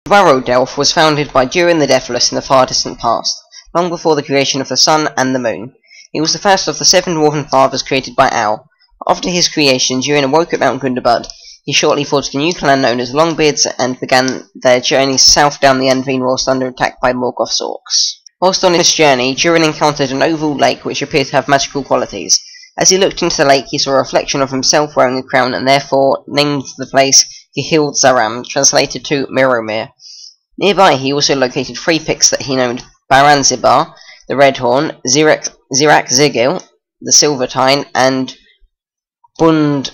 Dwaro-Delph was founded by Durin the Deathless in the far distant past, long before the creation of the sun and the moon. He was the first of the 7 dwarven fathers created by Al. After his creation, Durin awoke at Mount Gundabad. He shortly forged a new clan known as Longbeards and began their journey south down the Anveen whilst under attack by Morgoth's orcs. Whilst on this journey, Durin encountered an oval lake which appeared to have magical qualities. As he looked into the lake, he saw a reflection of himself wearing a crown and therefore named the place Khazad-dûm, translated to Mirromir. Nearby, he also located 3 picks that he named Baranzibar, the Redhorn, Zirak Zigil, the Silvertine, and Bund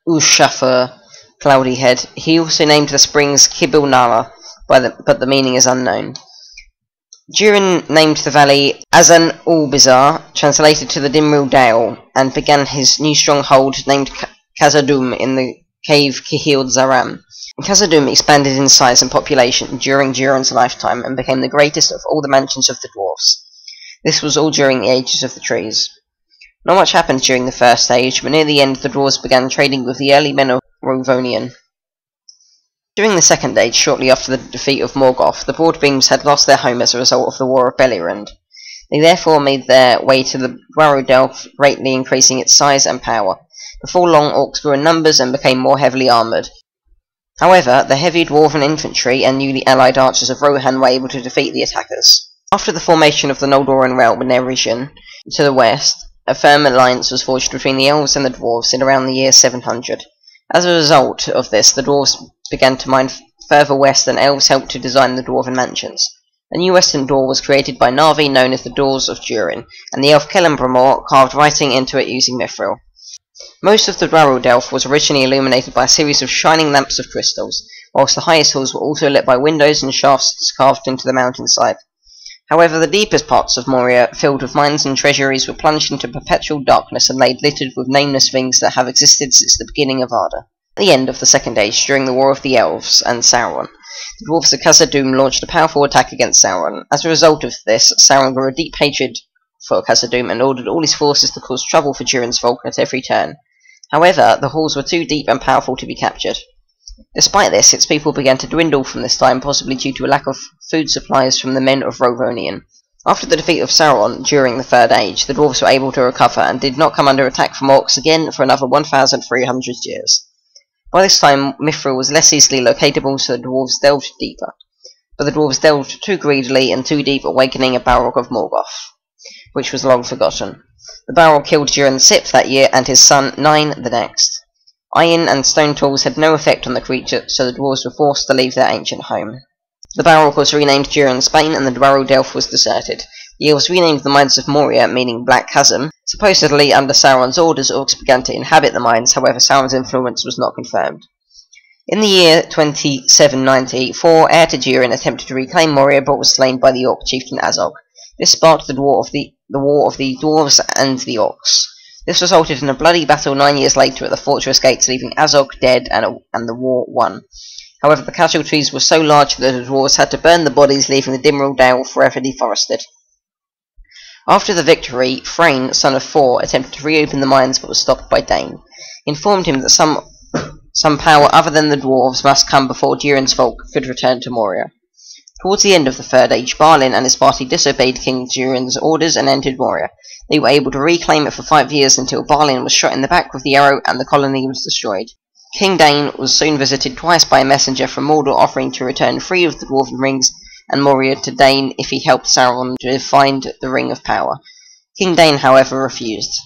Ushafur, Cloudy Head. He also named the springs Kibil Nala, but the meaning is unknown. Durin named the valley Azan Ulbizar, translated to the Dimril Dale, and began his new stronghold named Khazad-dûm in the cave Khazad-dûm. Khazad-dûm expanded in size and population during Durin's lifetime and became the greatest of all the mansions of the dwarfs. This was all during the ages of the trees. Not much happened during the first age, but near the end the dwarves began trading with the early men of Rovonian. During the second age, shortly after the defeat of Morgoth, the Broadbeams had lost their home as a result of the War of Beleriand. They therefore made their way to the Dwaro-Delph, greatly increasing its size and power. Before long, orcs grew in numbers and became more heavily armoured. However, the heavy dwarven infantry and newly allied archers of Rohan were able to defeat the attackers. After the formation of the Noldoran realm in Erishan, to the west, a firm alliance was forged between the elves and the dwarves in around the year 700. As a result of this, the dwarves began to mine further west, and elves helped to design the dwarven mansions. A new western door was created by Narvi, known as the Doors of Durin, and the elf Celebrimbor carved writing into it using mithril. Most of the Dwaro-Delph was originally illuminated by a series of shining lamps of crystals, whilst the highest halls were also lit by windows and shafts carved into the mountainside. However, the deepest parts of Moria, filled with mines and treasuries, were plunged into perpetual darkness and laid littered with nameless things that have existed since the beginning of Arda. At the end of the Second Age, during the War of the Elves and Sauron, the dwarves of Khazad-dûm launched a powerful attack against Sauron. As a result of this, Sauron grew a deep hatred for Khazad-dûm and ordered all his forces to cause trouble for Durin's folk at every turn. However, the halls were too deep and powerful to be captured. Despite this, its people began to dwindle from this time, possibly due to a lack of food supplies from the men of Rovonian. After the defeat of Sauron during the Third Age, the dwarves were able to recover and did not come under attack from orcs again for another 1,300 years. By this time, mithril was less easily locatable, so the dwarves delved deeper. But the dwarves delved too greedily and too deep, awakening a Balrog of Morgoth, which was long forgotten. The Balrog killed Durin the Sixth that year, and his son Nine the next. Iron and stone tools had no effect on the creature, so the dwarves were forced to leave their ancient home. The Balrog was renamed Durin's Bane, and the Dwaro-Delph was deserted. The elves renamed the mines of Moria, meaning Black Chasm. Supposedly, under Sauron's orders, orcs began to inhabit the mines, however Sauron's influence was not confirmed. In the year 2790, 4 heir to Durin attempted to reclaim Moria, but was slain by the orc chieftain Azog. This sparked the War of the Dwarves and the Orcs. This resulted in a bloody battle 9 years later at the fortress gates, leaving Azog dead and the war won. However, the casualties were so large that the dwarves had to burn the bodies, leaving the Dimril Dale forever deforested. After the victory, Thrain, son of Thor, attempted to reopen the mines but was stopped by Dane. He informed him that some power other than the dwarves must come before Durin's folk could return to Moria. Towards the end of the Third Age, Balin and his party disobeyed King Durin's orders and entered Moria. They were able to reclaim it for 5 years until Balin was shot in the back with the arrow and the colony was destroyed. King Dane was soon visited twice by a messenger from Mordor offering to return 3 of the dwarven rings and Moria to Dane if he helped Sauron to find the Ring of Power. King Dane, however, refused.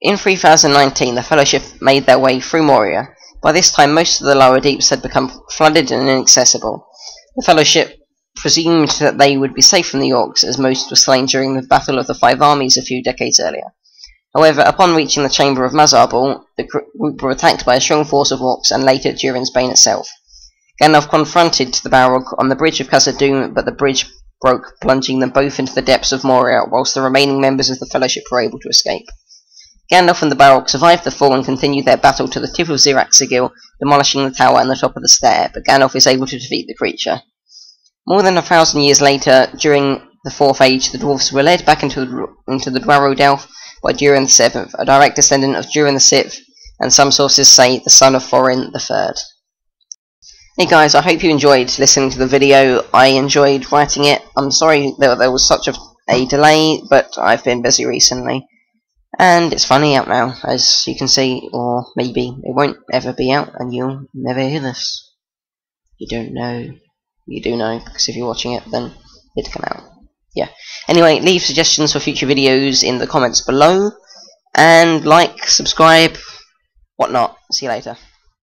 In 3019, the Fellowship made their way through Moria. By this time, most of the lower deeps had become flooded and inaccessible. The Fellowship presumed that they would be safe from the orcs, as most were slain during the Battle of the Five Armies a few decades earlier. However, upon reaching the chamber of Mazarbul, the group were attacked by a strong force of orcs and later Durin's Bane itself. Gandalf confronted the Balrog on the bridge of Khazad-dûm, but the bridge broke, plunging them both into the depths of Moria, whilst the remaining members of the Fellowship were able to escape. Gandalf and the Balrog survived the fall and continued their battle to the tip of Zirak Sigil, demolishing the tower and the top of the stair, but Gandalf is able to defeat the creature. More than 1,000 years later, during the Fourth Age, the dwarves were led back into the Dwaro-Delph by Durin the Seventh, a direct descendant of Durin the Sixth, and some sources say the son of Thorin the Third. Hey guys, I hope you enjoyed listening to the video. I enjoyed writing it. I'm sorry that there was such a delay, but I've been busy recently. And it's finally out now, as you can see, or maybe it won't ever be out, and you'll never hear this. You don't know. You do know, because if you're watching it, then it'd come out. Yeah. Anyway, leave suggestions for future videos in the comments below, and like, subscribe, whatnot. See you later.